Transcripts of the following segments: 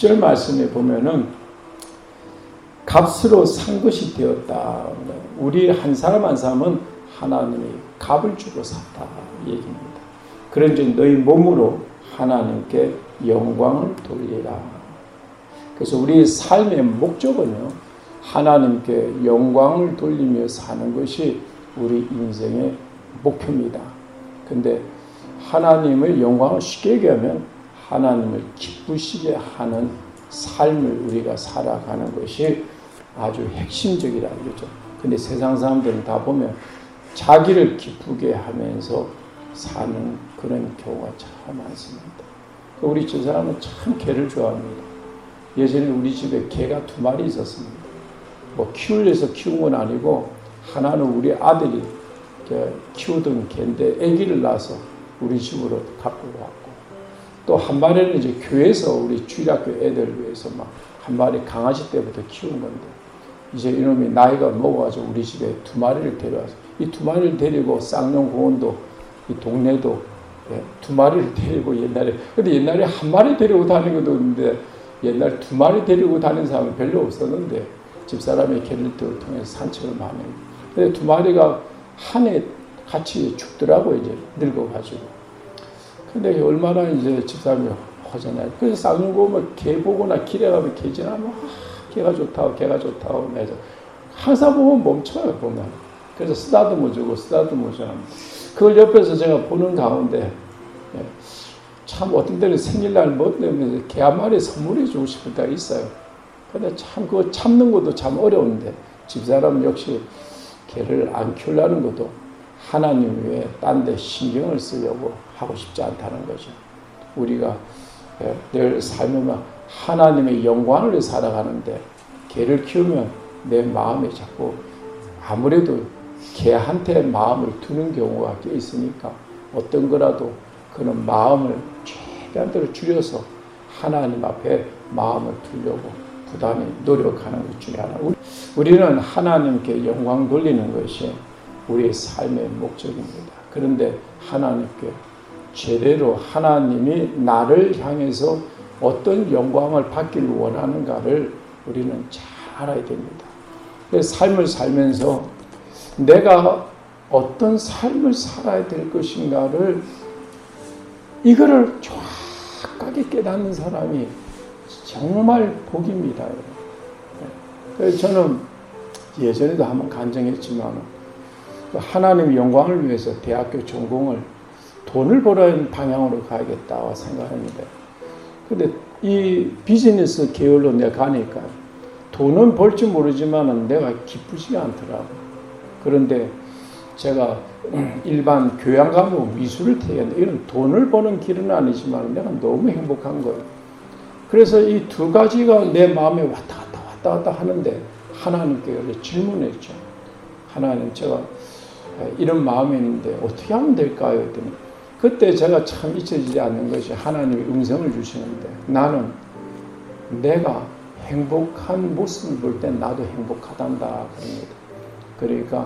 20절 말씀에 보면은 값으로 산 것이 되었다. 우리 한 사람 한 사람은 하나님이 값을 주고 샀다 얘기입니다. 그런즉 너희 몸으로 하나님께 영광을 돌리라. 그래서 우리 삶의 목적은요, 하나님께 영광을 돌리며 사는 것이 우리 인생의 목표입니다. 근데 하나님의 영광을 쉽게 얘기하면 하나님을 기쁘시게 하는 삶을 우리가 살아가는 것이 아주 핵심적이라는 거죠. 근데 세상 사람들은 다 보면 자기를 기쁘게 하면서 사는 그런 경우가 참 많습니다. 우리 집사람은 참 개를 좋아합니다. 예전에 우리 집에 개가 2마리 있었습니다. 뭐 키우려서 키운 건 아니고 하나는 우리 아들이 키우던 개인데 아기를 낳아서 우리 집으로 갖고 왔고, 또 한 마리는 이제 교회에서 우리 주일학교 애들 위해서 막 한 마리 강아지 때부터 키운 건데, 이제 이놈이 나이가 먹어가지고 우리 집에 2마리를 데려와서 이 2마리를 데리고 쌍용공원도 이 동네도 2마리를 데리고 근데 옛날에 한 마리 데리고 다니는 것도 있는데 옛날에 2마리 데리고 다니는 사람은 별로 없었는데 집사람의 개를 통해서 산책을 많이 해요. 근데 2마리가 한 해 같이 죽더라고, 이제 늙어가지고. 근데 얼마나 이제 집사람이 허전해. 그래서 쌍용공원 개 보거나 길에 가면 개 지나면 개가 좋다고 해서 항상 보면 멈춰요, 보면. 그래서 쓰다듬어 주고 그걸 옆에서 제가 보는 가운데 참 어떤 때는 생일날 뭐 때문에 개 한 마리 선물해 주고 싶을 때가 있어요. 근데 참 그거 참는 것도 참 어려운데 집사람은 역시 개를 안 키우려는 것도 하나님 외에 딴 데 신경을 쓰려고 하고 싶지 않다는 거죠. 우리가 늘 살면 하나님의 영광을 위해 살아가는데 개를 키우면 내 마음에 자꾸 아무래도 개한테 마음을 두는 경우가 꽤 있으니까 어떤 거라도 그런 마음을 최대한대로 줄여서 하나님 앞에 마음을 두려고 부단히 노력하는 것 중에 하나. 우리는 하나님께 영광 돌리는 것이 우리의 삶의 목적입니다. 그런데 하나님께 제대로 하나님이 나를 향해서 어떤 영광을 받기를 원하는가를 우리는 잘 알아야 됩니다. 그래서 삶을 살면서 내가 어떤 삶을 살아야 될 것인가를 이거를 정확하게 깨닫는 사람이 정말 복입니다. 그래서 저는 예전에도 한번 간증했지만 하나님의 영광을 위해서 대학교 전공을 돈을 벌어야 방향으로 가야겠다고 생각합니다. 근데 이 비즈니스 계열로 내가 가니까 돈은 벌지 모르지만 내가 기쁘지가 않더라고. 그런데 제가 일반 교양 과목 미술을 택했는데 이런 돈을 버는 길은 아니지만 내가 너무 행복한 거예요. 그래서 이 2가지가 내 마음에 왔다 갔다 하는데 하나님께 질문했죠. 하나님, 제가 이런 마음이 있는데 어떻게 하면 될까요? 했더니 그때 제가 참 잊혀지지 않는 것이 하나님이 음성을 주시는데 나는 내가 행복한 모습을 볼 때 나도 행복하단다 그럽니다. 그러니까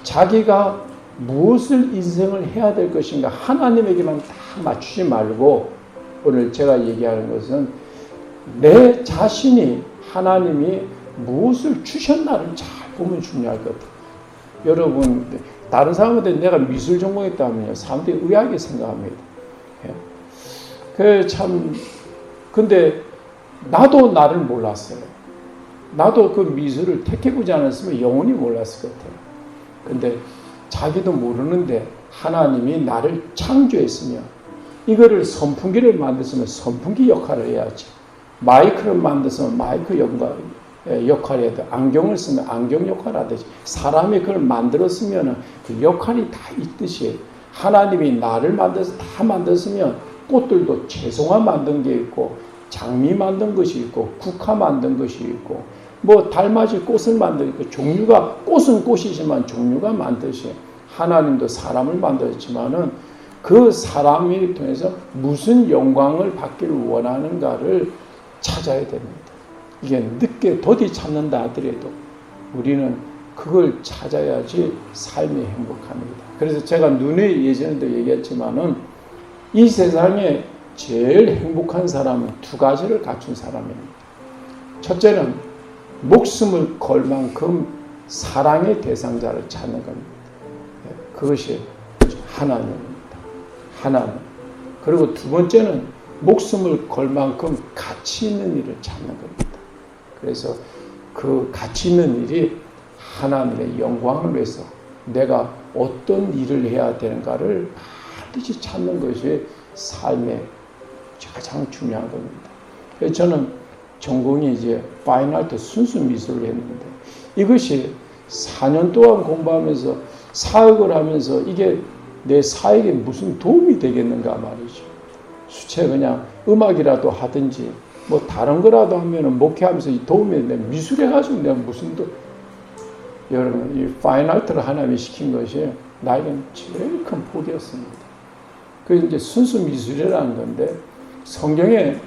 자기가 무엇을 인생을 해야 될 것인가 하나님에게만 다 맞추지 말고 오늘 제가 얘기하는 것은 내 자신이 하나님이 무엇을 주셨나를 잘 보면 중요할 것 같아요. 여러분, 다른 사람한테 내가 미술 전공했다면요, 사람들이 의아하게 생각합니다. 근데 나도 나를 몰랐어요. 나도 그 미술을 택해보지 않았으면 영원히 몰랐을 것 같아요. 근데 자기도 모르는데 하나님이 나를 창조했으면 이거를 선풍기를 만들었으면 선풍기 역할을 해야지. 마이크를 만들었으면 마이크 역할을 해야 돼. 안경을 쓰면 안경 역할을 하듯이 사람이 그걸 만들었으면 그 역할이 다 있듯이 하나님이 나를 만들어서 다 만들었으면 꽃들도 채송화 만든 게 있고 장미 만든 것이 있고 국화 만든 것이 있고 뭐 달맞이 꽃을 만들고 종류가 꽃은 꽃이지만 종류가 많듯이 하나님도 사람을 만들었지만은 그 사람을 통해서 무슨 영광을 받기를 원하는가를 찾아야 됩니다. 이게 늦게 더디 찾는다 하더라도 우리는 그걸 찾아야지 삶이 행복합니다. 그래서 제가 예전에도 얘기했지만은 이 세상에 제일 행복한 사람은 두 가지를 갖춘 사람입니다. 첫째는 목숨을 걸 만큼 사랑의 대상자를 찾는 겁니다. 그것이 하나님입니다. 하나님. 그리고 두 번째는 목숨을 걸 만큼 가치 있는 일을 찾는 겁니다. 그래서 그 가치 있는 일이 하나님의 영광을 위해서 내가 어떤 일을 해야 되는가를 반드시 찾는 것이 삶의 가장 중요한 겁니다. 그래서 저는 전공이 이제 파인아트 순수 미술을 했는데 이것이 4년 동안 공부하면서 사역을 하면서 이게 내 사역에 무슨 도움이 되겠는가 말이죠. 수채 그냥 음악이라도 하든지 뭐 다른 거라도 하면은 목회하면서 도움이 되는데 미술해가지고 내가 무슨 또 여러분 이 파인아트를 하나님이 시킨 것이 나에게는 제일 큰 복이었습니다. 그게 이제 순수 미술이라는 건데 성경에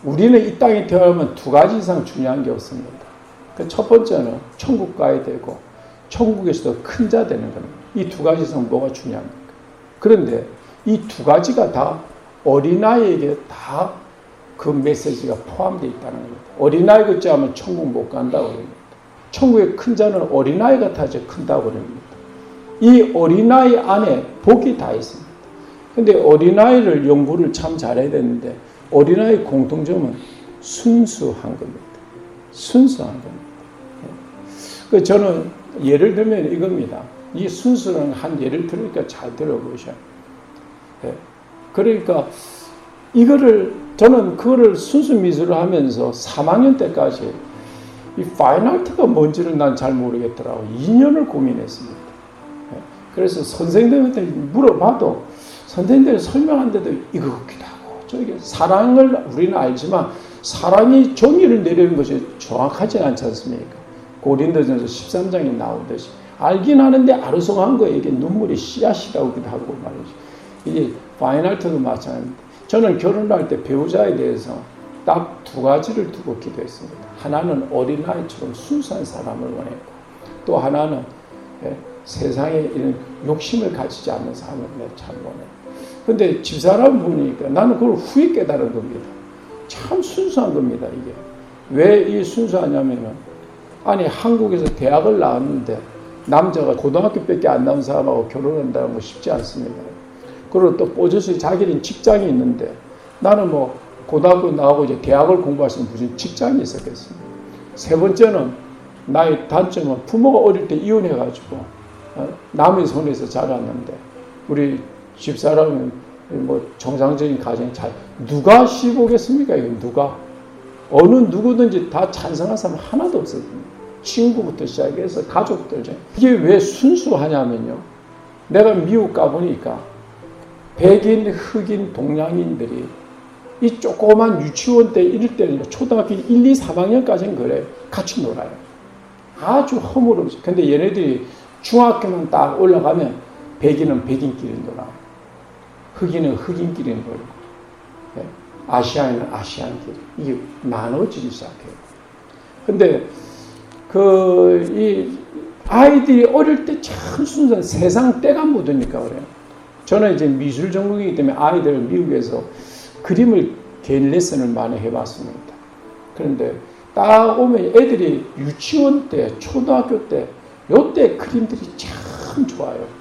우리는 이 땅에 태어나면 두 가지 이상 중요한 게 없습니다. 그 첫 번째는 천국 가야 되고 천국에서도 큰 자 되는 겁니다. 이 두 가지 이상 뭐가 중요합니까? 그런데 이 두 가지가 다 어린아이에게 다 그 메시지가 포함되어 있다는 겁니다. 어린아이 같지 않으면 천국 못 간다고 그럽니다. 천국의 큰 자는 어린아이 같아져 큰다고 그럽니다. 이 어린아이 안에 복이 다 있습니다. 근데 어린아이를 연구를 참 잘해야 되는데 어린아이의 공통점은 순수한 겁니다. 순수한 겁니다. 그 저는 예를 들면 이겁니다. 이 순수는 한 예를 들으니까 잘 들어보셔. 그러니까 이거를 저는 그거를 순수 미술을 하면서 3학년 때까지 이 파인아트가 뭔지를 난 잘 모르겠더라고. 2년을 고민했습니다. 그래서 선생님한테 물어봐도 선생님들이 설명하는데도 이거 같기도 하고 저게 사랑을 우리는 알지만 사랑이 정의를 내리는 것이 정확하지 않지 않습니까? 고린도전서 13장에 나오듯이 알긴 하는데 아르송한 거에게 눈물이 씨앗이라고도 하고 말이죠. 이게 파인아트도 마찬가지입니다. 저는 결혼할 때 배우자에 대해서 딱 두 가지를 두고 기도했습니다. 하나는 어린아이처럼 순수한 사람을 원했고 또 하나는 세상에 이런 욕심을 가지지 않는 사람을 참 원해요. 근데 집사람 보니까 나는 그걸 후에 깨달은 겁니다. 참 순수한 겁니다, 이게. 왜 이 순수하냐면은, 아니, 한국에서 대학을 나왔는데, 남자가 고등학교밖에 안 나온 사람하고 결혼한다는 거 쉽지 않습니다. 그리고 또 뽀져서 자기는 직장이 있는데, 나는 뭐, 고등학교 나오고 이제 대학을 공부할 수 있는 무슨 직장이 있었겠습니까? 세 번째는, 나의 단점은 부모가 어릴 때 이혼해가지고, 남의 손에서 자랐는데, 우리 집사람은 뭐 정상적인 가정이 잘 누가 시보겠습니까? 이건 누가 어느 누구든지 다 찬성한 사람 하나도 없었습니다. 친구부터 시작해서 가족들 이게 왜 순수하냐면요. 내가 미국 가보니까 백인, 흑인, 동양인들이 이 조그만 유치원 때 이럴 때는 초등학교 1, 2, 3학년까지는 그래 같이 놀아요. 아주 허물없이. 근데 얘네들이 중학교만 딱 올라가면 백인은 백인끼리 놀아요. 흑인은 흑인끼리 놀고, 아시아인은 아시안끼리. 이게 나눠지기 시작해요. 근데, 이 아이들이 어릴 때 참 순수한 세상 때가 묻으니까 그래요. 저는 이제 미술 전공이기 때문에 아이들 미국에서 그림을 개인 레슨을 많이 해봤습니다. 그런데 딱 오면 애들이 유치원 때, 초등학교 때, 요때 그림들이 참 좋아요.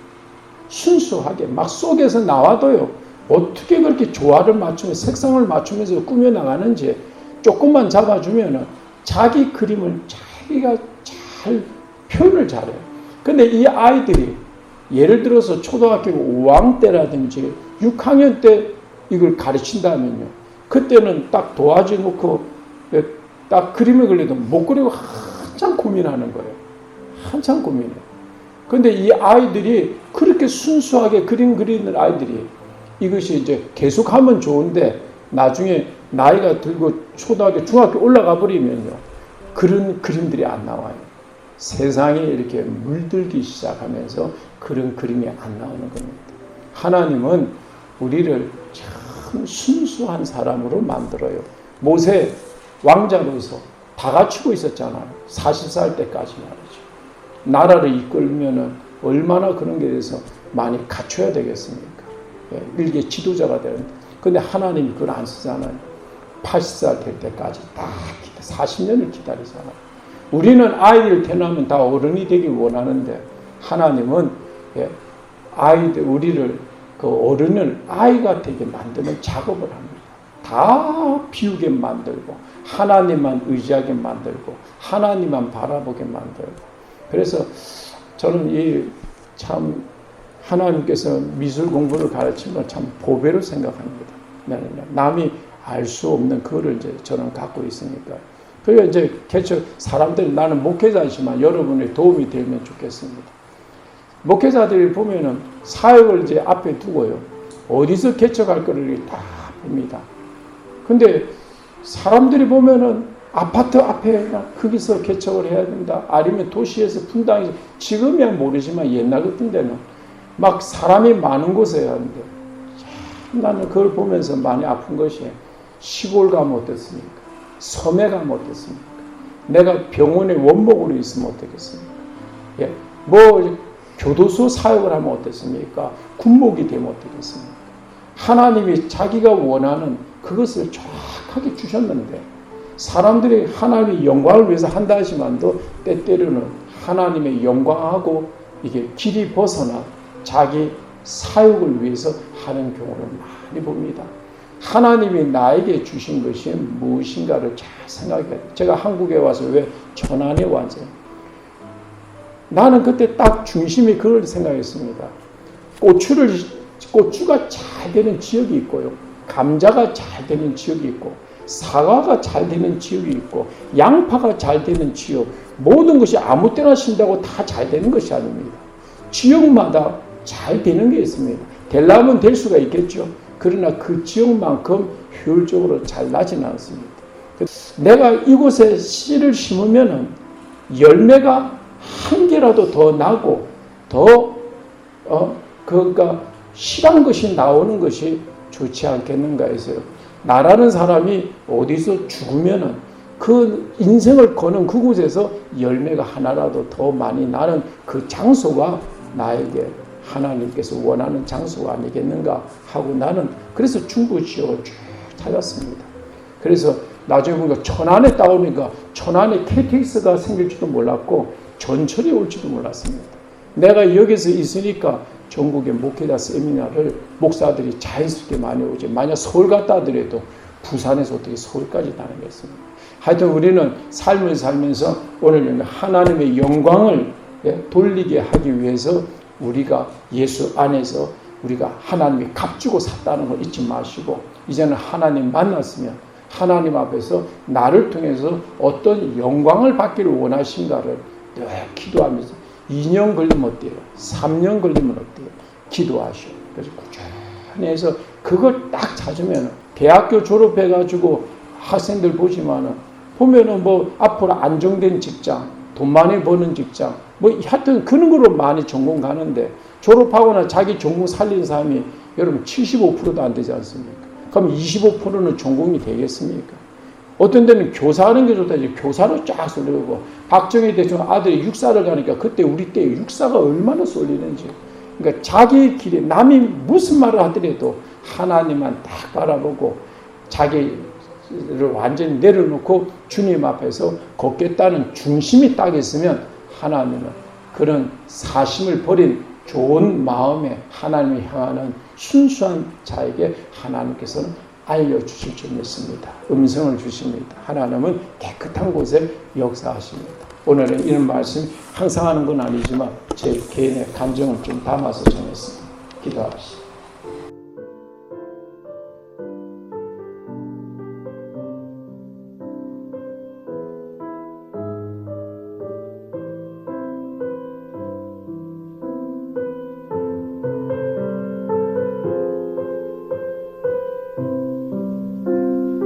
순수하게 막 속에서 나와도요 어떻게 그렇게 조화를 맞추며 색상을 맞추면서 꾸며나가는지 조금만 잡아주면 자기 그림을 자기가 잘 표현을 잘해요. 근데 이 아이들이 예를 들어서 초등학교 5학년 때라든지 6학년 때 이걸 가르친다면요 그때는 딱 도화지 놓고 딱 그림에 걸려도 못 그리고 한참 고민하는 거예요. 한참 고민해요. 근데 이 아이들이 그렇게 순수하게 그림 그리는 아이들이 이것이 이제 계속하면 좋은데 나중에 나이가 들고 초등학교, 중학교 올라가 버리면요. 그런 그림들이 안 나와요. 세상에 이렇게 물들기 시작하면서 그런 그림이 안 나오는 겁니다. 하나님은 우리를 참 순수한 사람으로 만들어요. 모세 왕자로서 다 갖추고 있었잖아요. 40살 때까지 말이죠. 나라를 이끌면은 얼마나 그런 게 대해서 많이 갖춰야 되겠습니까? 일개 지도자가 되는데 근데 하나님이 그걸 안 쓰잖아요. 80살 될 때까지 딱 40년을 기다리잖아요. 우리는 아이를 태어나면 다 어른이 되길 원하는데 하나님은 아이들 우리를 그 어른을 아이가 되게 만드는 작업을 합니다. 다 비우게 만들고 하나님만 의지하게 만들고 하나님만 바라보게 만들고. 그래서 저는 이 참 하나님께서 미술 공부를 가르치면 참 보배로 생각합니다. 남이 알 수 없는 그거를 이제 저는 갖고 있으니까. 그리고 이제 개척 사람들이 나는 목회자이지만 여러분의 도움이 되면 좋겠습니다. 목회자들이 보면은 사역을 이제 앞에 두고요. 어디서 개척할 거를 다 봅니다. 근데 사람들이 보면은 아파트 앞에 거기서 개척을 해야 된다. 아니면 도시에서 분당에서 지금이야 모르지만 옛날 같은 데는 막 사람이 많은 곳에 해야 하는데 나는 그걸 보면서 많이 아픈 것이 시골 가면 어떻습니까? 섬에 가면 어떻습니까? 내가 병원에 원목으로 있으면 어떻겠습니까? 예. 뭐 교도소 사역을 하면 어떻습니까? 군목이 되면 어떻겠습니까? 하나님이 자기가 원하는 그것을 정확하게 주셨는데 사람들이 하나님의 영광을 위해서 한다 하지만도 때때로는 하나님의 영광하고 이게 길이 벗어나 자기 사역을 위해서 하는 경우를 많이 봅니다. 하나님이 나에게 주신 것이 무엇인가를 잘 생각해야 돼요. 제가 한국에 와서 왜 천안에 왔어요? 나는 그때 딱 중심이 그걸 생각했습니다. 고추가 잘 되는 지역이 있고요. 감자가 잘 되는 지역이 있고 사과가 잘 되는 지역이 있고 양파가 잘 되는 지역, 모든 것이 아무 때나 심다고 다 잘 되는 것이 아닙니다. 지역마다 잘 되는 게 있습니다. 되려면 될 수가 있겠죠. 그러나 그 지역만큼 효율적으로 잘 나지는 않습니다. 내가 이곳에 씨를 심으면 열매가 한 개라도 더 나고 그러니까 실한 것이 나오는 것이 좋지 않겠는가 해서요. 나라는 사람이 어디서 죽으면은 그 인생을 거는 그곳에서 열매가 하나라도 더 많이 나는 그 장소가 나에게 하나님께서 원하는 장소가 아니겠는가 하고 나는 그래서 중부 지역을 쭉 찾았습니다. 그래서 나중에 보니까 천안에 따오니까 천안에 KTX가 생길지도 몰랐고 전철이 올지도 몰랐습니다. 내가 여기서 있으니까 전국의 목회자 세미나를 목사들이 자연스럽게 많이 오지. 만약 서울 갔다 하더라도 부산에서 어떻게 서울까지 다니겠습니까? 하여튼 우리는 삶을 살면서 오늘 하나님의 영광을 돌리게 하기 위해서 우리가 예수 안에서 우리가 하나님이 값주고 샀다는 걸 잊지 마시고 이제는 하나님 만났으면 하나님 앞에서 나를 통해서 어떤 영광을 받기를 원하신가를 늘 기도하면서 2년 걸리면 어때요? 3년 걸리면 어때요? 기도하시오. 그래서 꾸준히 해서 그걸 딱 찾으면 대학교 졸업해가지고 학생들 보면은 뭐 앞으로 안정된 직장, 돈 많이 버는 직장, 뭐 하여튼 그런 거로 많이 전공 가는데 졸업하거나 자기 전공 살린 사람이 여러분 75%도 안 되지 않습니까? 그럼 25%는 전공이 되겠습니까? 어떤 데는 교사하는 게 좋다. 이제 교사로 쫙 쏠리고 박정희 대통령 아들이 육사를 가니까 그때 우리 때 육사가 얼마나 쏠리는지. 그러니까 자기 길에 남이 무슨 말을 하더라도 하나님만 딱 바라보고 자기를 완전히 내려놓고 주님 앞에서 걷겠다는 중심이 딱 있으면 하나님은 그런 사심을 버린 좋은 마음에 하나님을 향하는 순수한 자에게 하나님께서는 알려주실 줄 믿습니다. 음성을 주십니다. 하나님은 깨끗한 곳에 역사하십니다. 오늘은 이런 말씀 항상 하는 건 아니지만 제 개인의 감정을 좀 담아서 전했습니다. 기도합시다.